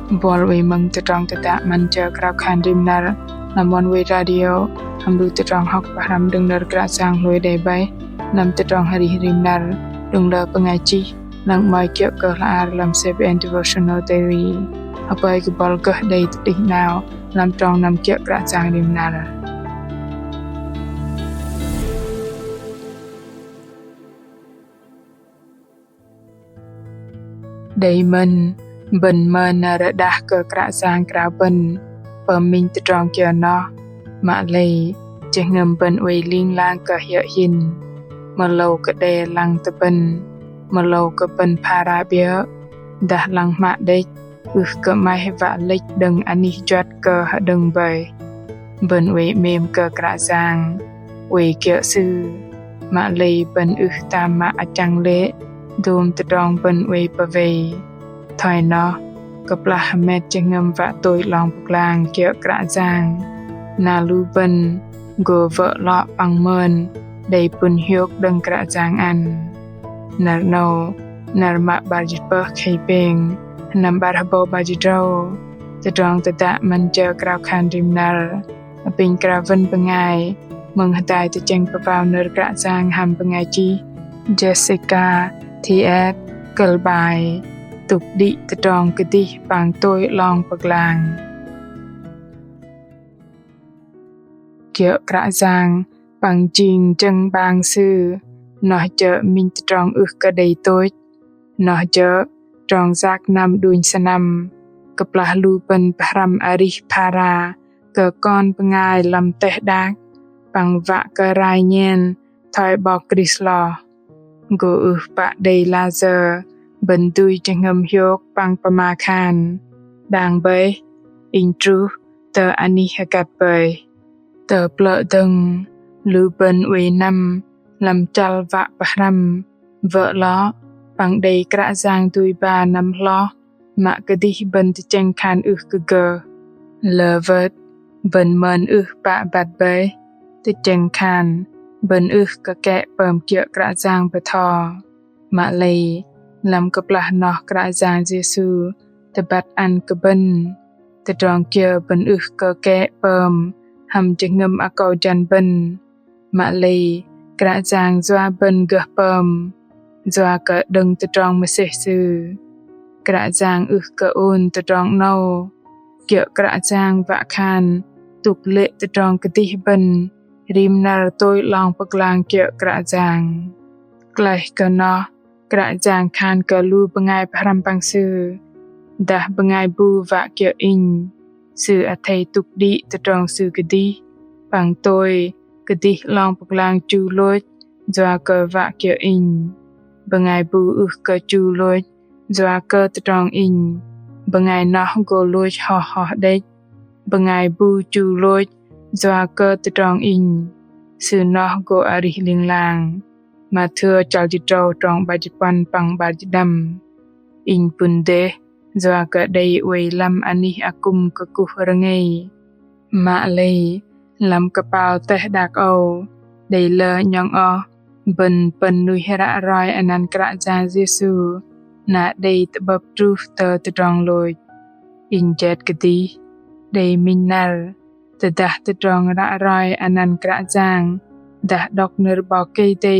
bol we mung te trong te ta man je krau khan rim nar nam one way radio ham lu te trong hok param dung nar kra sang loi dei bai nam te trong hari rim nar dung la pangai chi nang mai kyo ko la lam save and devotional diary apai ke bol ko dei te now nam trong nam kyo kra sang rim nar dei man bên mơn ra đa cơ krạ sang krạ bên bờ minh tự tròn kia nó mà lì chỉ ngầm bên uy liên lang cơ hiệu hình mà lâu cơ đề lăng tự bên mà lâu cơ bên para bia đã lăng mạ đích cơ mai vạ lịch đừng ani chót cơ hạ đừng bầy bên uy mềm cơ krạ sang uy kia sư mà lì bên tam mạ chăng lệ đùm tự tròn bên uy bà về thời nó cấp là mẹ chân ngâm vạ tôi lòng bạc làng kia krạ giang na lu bên gồ vợ lọ bằng mơn đầy bùn hiếu đừng krạ giang ăn nà nâu nà mạ bà dịch bơ khay bèng nằm bà bồ bà dịch râu tự tròn tự tạ mình chờ krạ khan rìm nà bình krạ vân bằng ngày mừng hạ tài tự chân bà vào nơ krạ giang hàm bằng ngày chi Jessica T.S. Cờ bài tục đi tự tròn cái đi bằng tôi lòng bạc làng kiểu krạ giang bằng trình chân bang sư nói chợ mình tự tròn cái đầy tôi nói chợ tròn giác năm đuôi sa năm cặp là lu bên param ari para cờ con pengai làm tệ đác bằng vạ cờ rai nhen thoi bọc Krislo gồ bạ đầy laser bên tôi chân ngâm hiếu bằng Pama Khan đang bế in tru tờ ani hakat bế tờ plợ đừng lưu bên uy năm làm chal vạ param vợ ló bằng đầy krạ giang tôi ba năm lo mà cái đi bên tôi chân khan cơ gờ lờ vợt bên mơn bạ bạt bế tôi chân khan bên cơ kẹ bầm kia krạ giang bê thò mà lì làm cấp là nó krạ giang Giêsu te bat an ke bên te tròn kia bên cơ kẹ bầm hầm chân ngâm a cầu jan bên mà lì krạ giang doa bên gờ bầm doa cơ đừng te tròn mà sê sư krạ giang cơ ôn te tròn nâu kia krạ giang vạ khan tục lệ te tròn ke ti bên rim nar tôi lòng bạc lang kia krạ giang klai cơ nó krạ giang khan cơ lu bengai param bang sư dah bengai bu vạ kia in sư a thầy tục đi te tròn sư ke đi bằng tôi ke đi lòng bạc lang chu lối doa cơ vạ kia in bengai bu cơ chu lối doa cơ te tròn in bengai nó go lối ho ho đấy bengai bu chu lối doa cơ te tròn in sư nó go ari ling lang mà thưa chal ji trâu trong ba ji pan pang ba ji đam in pun de doa cơ đầy uy lam ani akum cơ ku rangai mà lei lam kapal teh dak au đầy lơ nhong o bên pen nuôi hera roi anan krạ giang Giêsu na đầy tập bập tru tờ te tròn lôi in jet ke ti đầy minar te dah te tròn ra roi anan krạ giang dah dok ner ba ke te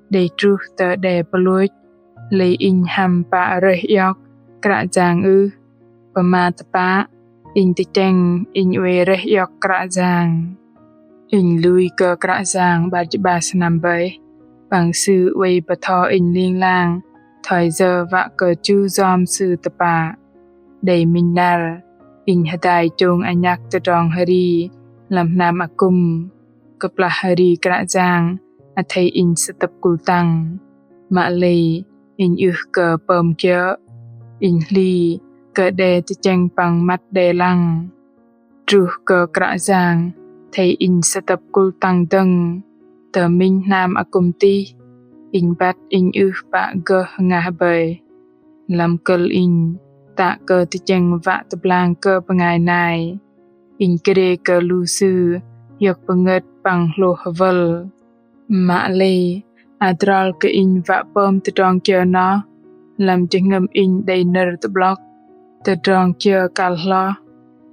đầy tru tờ de pluit lei in ham pa re yok krạ giang pama tapa in ti teng in we re yok krạ giang in lui cơ krạ giang ba nam bay bằng sư uy bà thò in liên lang thời giờ vạ cơ chu giom sư tapa đầy minh nar in hadai chung anyak te tròn hari làm nam akum cấp là hari krạ giang a thầy in satap kul tăng mà lì in cơ pom kia in li cơ đề te cheng bằng mắt đề lăng tru cơ krạ giang thầy in satap kul tăng dâng tờ minh nam akum ti in bat in ba gơ nga bơi làm cơ in tạ cơ te cheng vạ tập lang cơ pangai nai in kere cơ lu sư yok panget pang lo havel mà lì adral ke in vạ pom te tròn kia nó làm chân ngâm in đầy ner te block Từ trong chưa cào lo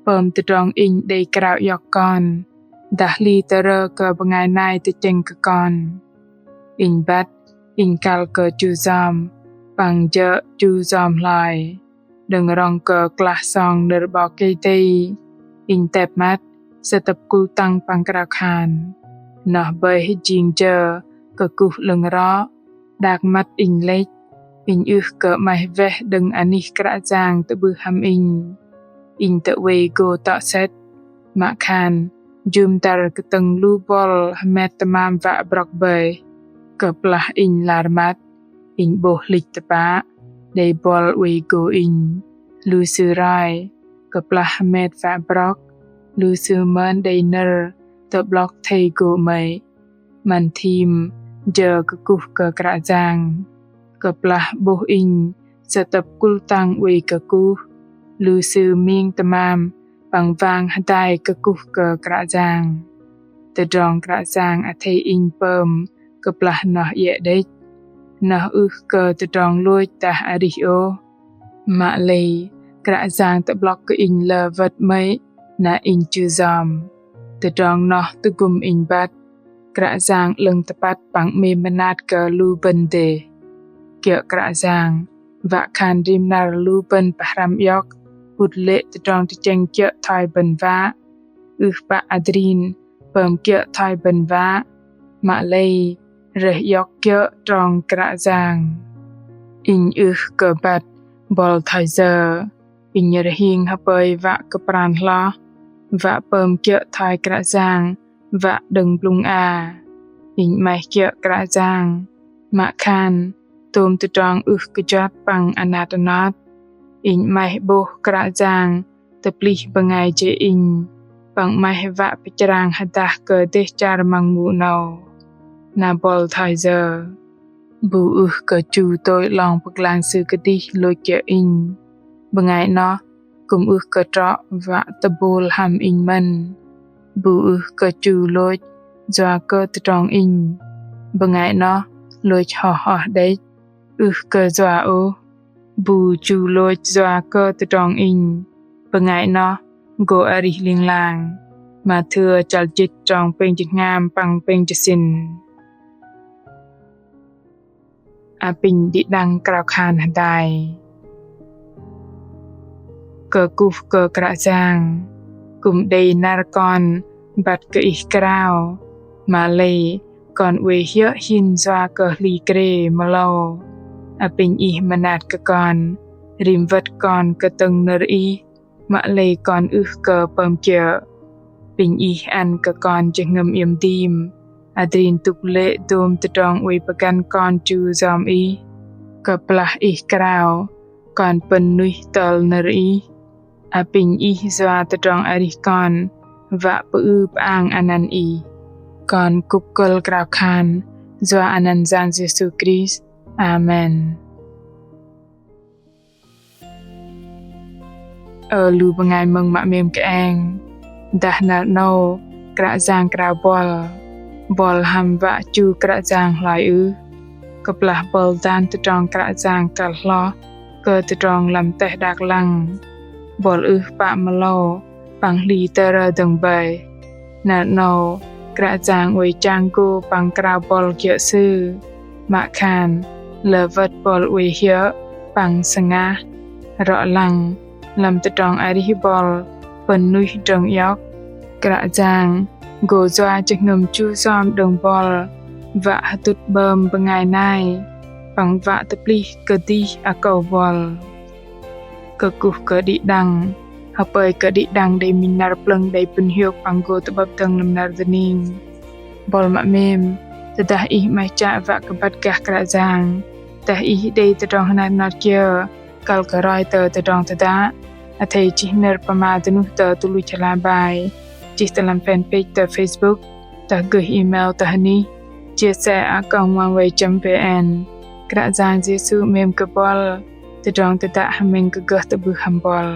bơm từ trong in đầy cào dọc con đã li tơ rơ cờ bằng ngày nay từ chân cơ con in bắt in cào cờ chu giòm bằng chợ chu giòm lại đừng rong cờ class song nở bỏ cây tây in tẹp mắt sẽ tập cú tăng bằng cào khan nó bơi hết jing chờ cờ cú lưng rõ đạc mắt in lệch in cờ mai vẽ đừng anh cạ giang tự bư ham in tự về go tạo set mà khan jum tar ke teng lu bol met tamam va brok bay ke plah in larmat in boh lik tapa de bol we go in lu su rai ke plah met va brok lu su man de ner te blok thei go mai man thim giờ ke kuh ke kra jang ke plah boh in se tập kul tang we ke kuh lu su ming tamam bằng vang hadai ke kuh ke kra jang te dong kra jang a thei in pom ke plah noh ye dei noh ke te dong loi ta ario ma lei kra jang te blok ke in le vat mai na in chu zam te dong noh tu gum in bat kra jang leng tepat pang me manat ke lu ben de ke kra jang va khan rim nar lu ben pahram yok hụt lệ từ trong từ chân chợ thai bần vá bạ adrin bầm chợ thai bần vá mạ lây rễ dọc chợ trong kra giang in cơ bát bol thai giờ in nhờ hiên hấp bơi vạ cơ pran lo vạ bầm chợ thai kra giang vạ đừng lung in mai chợ kra giang mạ khan tôm từ trong cơ chát bằng anatanat in mai boh kra jang te plih bangai je in bang mai va pichang hadah ke deh char mangmu no na bol thai giờ bu ke chu tôi long pak lang sư ke di loi ke in bangai no kum ke tro va te bol ham in man bu ke chu loi jwa ke trong in bangai no loi ho ho dei ke jwa o bu chu loi doa cơ từ trong in ngại nó go ari linh lang mà thưa chal chit trong pen chit ngam pang pen chit sin pin đi đăng krao khan hadai cơ cuf cơ kra jang kum dei nar con bat ke ich krao mà lei còn we hia hin doa cơ li kre malo pin manat ke con rim vat con ke tung ner ma lei con ke pam chợ pin an ke con che ngam yem tim adrin tuk le dom te trong we pakan con chu zom ke plah krao con pen nui tol ner pin zwa te trong ari con va pu pang anan con kukul krao khan zwa anan zan Jesus Christ. Amen. Lu bangai mừng mạ mềm ke ang dah na no kra jang kra bol ham va chu kra jang lai kaplah bol dan tu trong kra jang kal lo ke tu trong lam teh dak lang bol pa malo pang li ter dong bai na no kra jang we chang ko pang kra bol kye sư ma khan le vat bol we hia pang sanga rõ lăng làm từ trong ari bol pen nui trong yok kra jang go doa chak ngam chu som dong bol va hatut bơm bangai nai pang va tepli ke di akau bol ke kuh ke di dang hapai ke di dang de minar pleng de pen hiok pang go tebab tang namnar dening bol ma mem tedah mai cha va ke bat kah kra jang tah de từ trong hanat nat kia kal ka rai từ trong tada thầy chỉ nợ pama tenu tờ tulu chala bài chỉ làm fanpage tờ Facebook tờ gửi email tờ hani chia sẻ @oneWay.vn kra jang Jesu mem ke bol từ trong tada hamen ke gah tờ bu hambol